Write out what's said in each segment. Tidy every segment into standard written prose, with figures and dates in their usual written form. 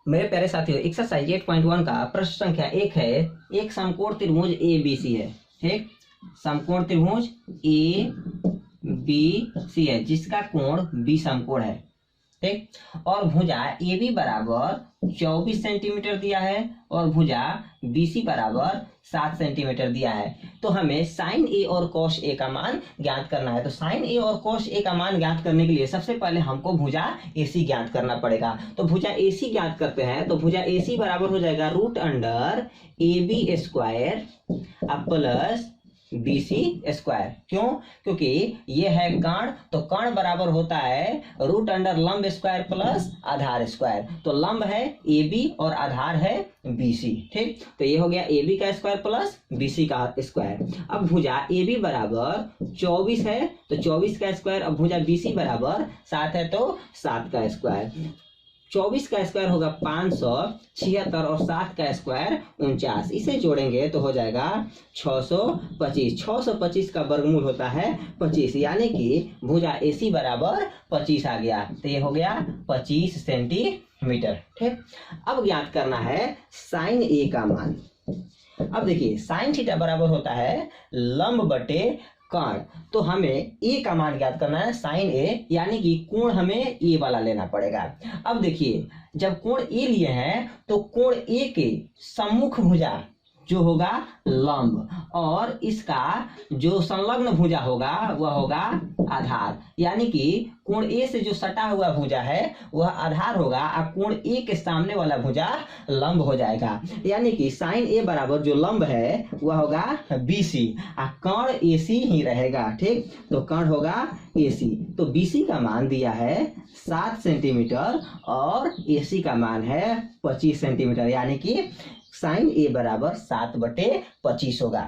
मेरे प्यारे साथियों, एक्सरसाइज 8.1 का प्रश्न संख्या 1 है। एक समकोण त्रिभुज ए बी सी है। ठीक, समकोण त्रिभुज ए बी सी है जिसका कोण बी समकोण है। ठीक, और भुजा ए बी बराबर 24 सेंटीमीटर दिया है और भुजा बी सी बराबर 7 सेंटीमीटर दिया है। तो हमें साइन ए और कॉस ए का मान ज्ञात करना है। तो साइन ए और कॉस ए का मान ज्ञात करने के लिए सबसे पहले हमको भुजा ए सी ज्ञात करना पड़ेगा। तो भुजा ए सी ज्ञात करते हैं। तो भुजा ए सी बराबर हो जाएगा root under A B square plus B C square. क्यों? क्योंकि ये है कर्ण, तो कर्ण बराबर होता है रूट अंडर लंब स्क्वायर प्लस आधार स्क्वायर। तो लंब है ए बी और आधार है बी सी। ठीक, तो ये हो गया ए बी का स्क्वायर प्लस बी सी का स्क्वायर। अब भुजा ए बी बराबर 24 है तो 24 का स्क्वायर। अब भुजा बी सी बराबर 7 है तो 7 का स्क्वायर। 24 का स्क्वायर होगा 576 और 7 का स्क्वायर 49। इसे जोड़ेंगे तो हो जाएगा 625। 625 का वर्गमूल होता है 25, यानी कि भुजा AC बराबर 25 आ गया। तो ये हो गया 25 सेंटीमीटर। ठीक, अब ज्ञात करना है साइन ए का मान। अब देखिए साइन थीटा बराबर होता है लंब बटे कर्ण। तो हमें ए का मान ज्ञात करना है साइन ए, यानी कि कोण हमें ए वाला लेना पड़ेगा। अब देखिए जब कोण ए लिए हैं तो कोण ए के सम्मुख भुजा जो होगा लंब और इसका जो संलग्न भुजा होगा वह होगा आधार, यानी कि कोण ए से जो सटा हुआ भुजा है वह आधार होगा और कोण ए के सामने वाला भुजा लंब हो जाएगा। यानी कि साइन ए बराबर जो लंब है वह होगा बी सी और कर्ण ए सी ही रहेगा। ठीक, तो कर्ण होगा ए सी। तो बी सी का मान दिया है 7 सेंटीमीटर और ए सी का मान है 25 सेंटीमीटर, यानी कि साइन ए बराबर 7/25 होगा।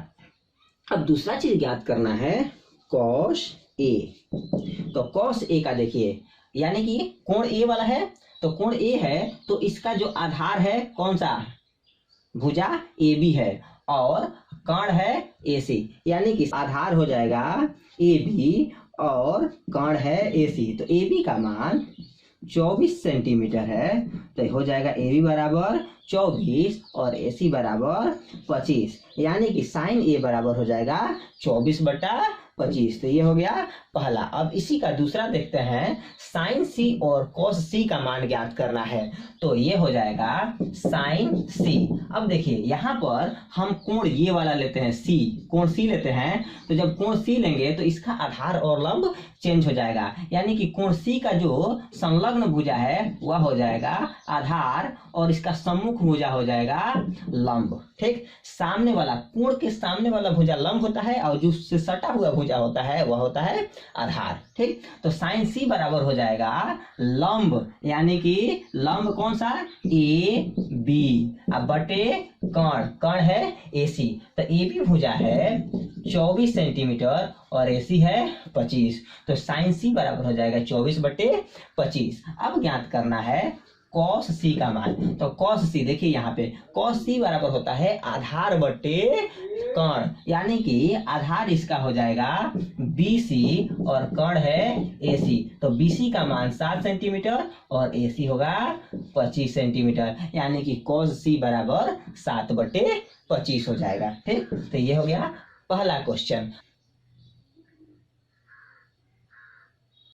अब दूसरा चीज ज्ञात करना है कॉस ए। तो कॉस ए का देखिए, यानी कि कोण ए वाला है तो कोण ए है तो इसका जो आधार है कौन सा, भुजा ए बी है और कर्ण है ए सी, यानी कि आधार हो जाएगा ए बी और कर्ण है ए सी। तो ए बी का मान 24 सेंटीमीटर है तो हो जाएगा ए बी बराबर 24 और ए सी बराबर 25, यानी कि साइन ए बराबर हो जाएगा 24/25। तो ये हो गया पहला। अब इसी का दूसरा देखते हैं, साइन सी और कॉस सी का मान ज्ञात करना है। तो ये हो जाएगा साइन सी। अब देखिए यहाँ पर हम कोण ये वाला लेते हैं सी, कोण सी लेते हैं। तो जब कोण सी लेंगे तो इसका आधार और लंब चेंज हो जाएगा, यानी कि कोण सी का जो संलग्न भुजा है वह हो जाएगा आधार और इसका सम्मुख भुजा हो जाएगा लंब। ठीक, सामने वाला कोण के सामने वाला भुजा लंब होता है और जो उससे सटा हुआ भुजा होता है वह होता है आधार। ठीक, तो साइन सी बराबर हो जाएगा लंब, यानी कि लंब कौन सा, ए बी बटे कर्ण, कर्ण है ए सी। तो ए बी भुजा है 24 सेंटीमीटर और ए सी है 25। तो साइन सी बराबर हो जाएगा 24/25। अब ज्ञात करना है कॉस सी का मान। तो कॉस सी देखिए यहाँ पे कॉस सी बराबर होता है आधार बटे कर्ण, यानी कि आधार इसका हो जाएगा बी सी और कर्ण है ए सी। तो बी सी का मान 7 सेंटीमीटर और ए सी होगा 25 सेंटीमीटर, यानी कि कॉस सी बराबर 7/25 हो जाएगा। ठीक, तो ये हो गया पहला क्वेश्चन।